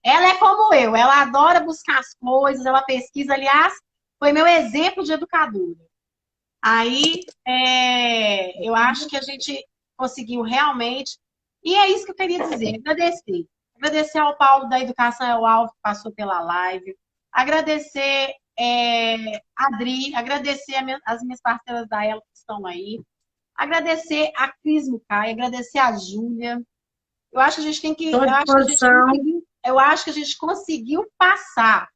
ela é como eu, ela adora buscar as coisas, ela pesquisa, aliás, foi meu exemplo de educadora. Aí, eu acho que a gente conseguiu realmente, e é isso que eu queria dizer, agradecer ao Paulo da Educação é o Alvo, que passou pela live, agradecer a Adri, agradecer as minhas parceiras da Ela que estão aí, agradecer a Cris Mucay, agradecer a Júlia. Eu acho que a gente tem que. Eu acho que a gente conseguiu passar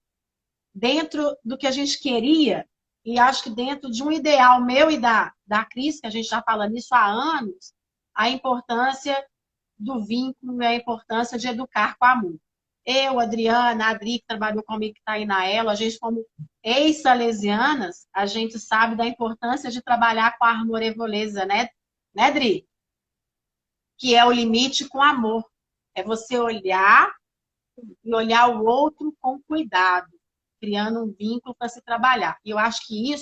dentro do que a gente queria, e acho que dentro de um ideal meu e da Cris, que a gente já fala nisso há anos, a importância do vínculo e a importância de educar com amor. Eu, Adriana, a Adri, que trabalhou comigo, que está aí na Elo, a gente, como ex-salesianas, a gente sabe da importância de trabalhar com a armorevoleza, né, Adri? Que é o limite com amor. É você olhar e olhar o outro com cuidado, criando um vínculo para se trabalhar. E eu acho que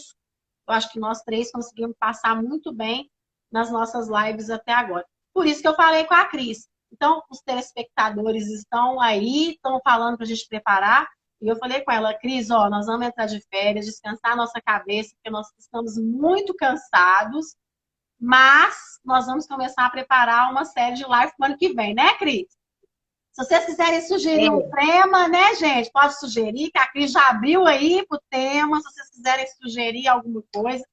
nós 3 conseguimos passar muito bem nas nossas lives até agora. Por isso que eu falei com a Cris. Então, os telespectadores estão aí, estão falando para a gente preparar. E eu falei com ela, Cris, ó, nós vamos entrar de férias, descansar a nossa cabeça, porque nós estamos muito cansados. mas nós vamos começar a preparar uma série de live pro ano que vem, né, Cris? Se vocês quiserem sugerir um tema, né, gente? Pode sugerir, que a Cris já abriu aí pro tema. Se vocês quiserem sugerir alguma coisa,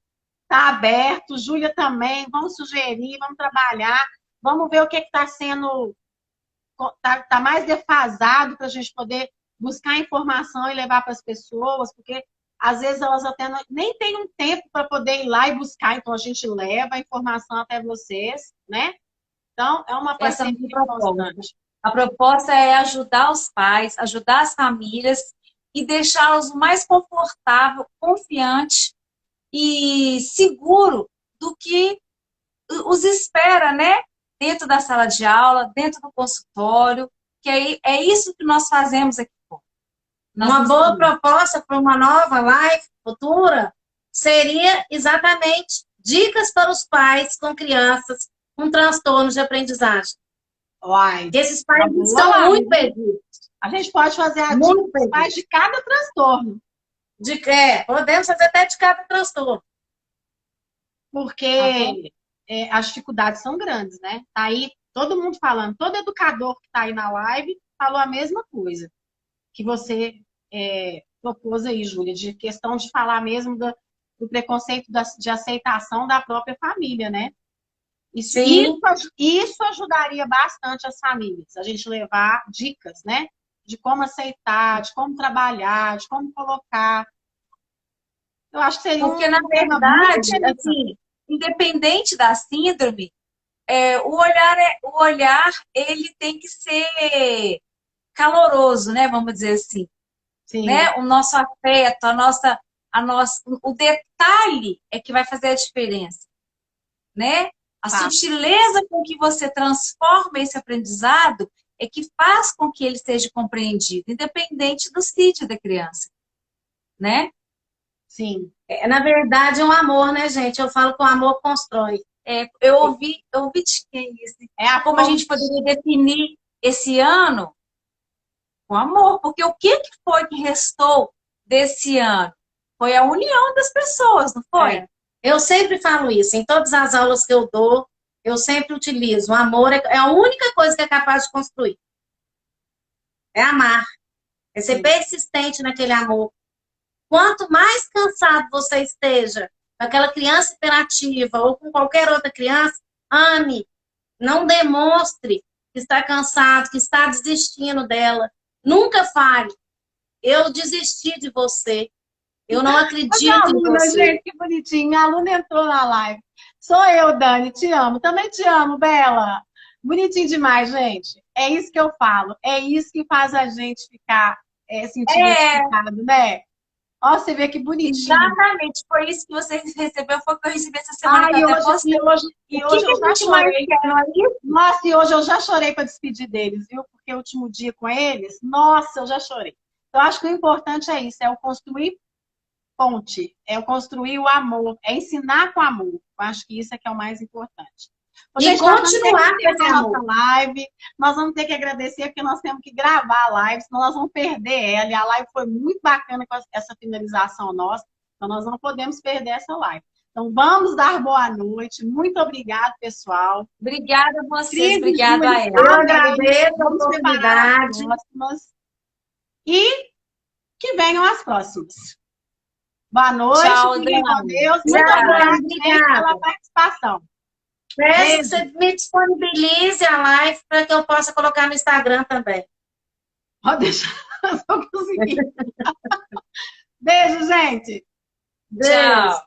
tá aberto. Júlia também, vamos sugerir, vamos trabalhar. Vamos ver o que está sendo... Tá mais defasado para a gente poder buscar informação e levar para as pessoas, porque às vezes elas até nem têm um tempo para poder ir lá e buscar, então a gente leva a informação até vocês, né? Então, é uma parceria constante. A proposta é ajudar os pais, ajudar as famílias e deixá-los o mais confortável, confiante e seguro do que os espera, né? Dentro da sala de aula, dentro do consultório, que é isso que nós fazemos aqui. Uma boa proposta para uma nova live futura seria exatamente dicas para os pais com crianças com transtornos de aprendizagem. Uai, esses pais estão muito perdidos. A gente pode fazer a dica dos pais de cada transtorno. Podemos fazer até de cada transtorno. Porque as dificuldades são grandes, né? Tá aí todo mundo falando, todo educador que está aí na live falou a mesma coisa que você propôs aí, Júlia, de questão de falar mesmo do preconceito de aceitação da própria família, né? Isso ajudaria bastante as famílias, a gente levar dicas, né? De como aceitar, de como trabalhar, de como colocar. Eu acho que seria Porque, na verdade, assim, independente da síndrome, o olhar ele tem que ser caloroso, né? Vamos dizer assim. Sim. Né? O nosso afeto, o detalhe é que vai fazer a diferença. Né? A sutileza com que você transforma esse aprendizado é que faz com que ele seja compreendido, independente do sítio da criança. Né? Sim. Na verdade, é um amor, né, gente? Eu falo que o amor constrói. Eu ouvi de quem isso. Como a gente poderia definir esse ano com amor. Porque o que foi que restou desse ano? Foi a união das pessoas, não foi? Eu sempre falo isso. Em todas as aulas que eu dou, eu sempre utilizo. O amor é a única coisa que é capaz de construir. É amar. É ser persistente naquele amor. Quanto mais cansado você esteja com aquela criança hiperativa ou com qualquer outra criança, ame. Não demonstre que está cansado, que está desistindo dela. Nunca fale. Eu desisti de você. Eu não acredito em você. Gente, que bonitinho. Minha aluna entrou na live. Sou eu, Dani. Te amo. Também te amo, Bela. Bonitinho demais, gente. É isso que eu falo. É isso que faz a gente ficar sentindo identificado, né? Ó, você vê que bonitinho. Exatamente. Foi isso que você recebeu. Foi o que eu recebi essa semana. E hoje eu já chorei. Nossa, e hoje eu já chorei para despedir deles, viu? Porque o último dia com eles, nossa, eu já chorei. Então, acho que o importante é isso, é o construir ponte, é o construir o amor, é ensinar com amor. Eu acho que isso é que é o mais importante. E continuar com essa nossa live. Nós vamos ter que agradecer porque nós temos que gravar a live, senão nós vamos perder ela. E a live foi muito bacana com essa finalização nossa, então nós não podemos perder essa live. Então vamos dar boa noite. Muito obrigada, pessoal. Obrigada a vocês, obrigada a ela. Eu agradeço a oportunidade. E que venham as próximas. Boa noite. Tchau, fiquem com Deus. Muito obrigada pela participação. Peço que você me disponibilize a live para que eu possa colocar no Instagram também. Pode deixar, eu vou conseguir. Beijo, gente. Tchau.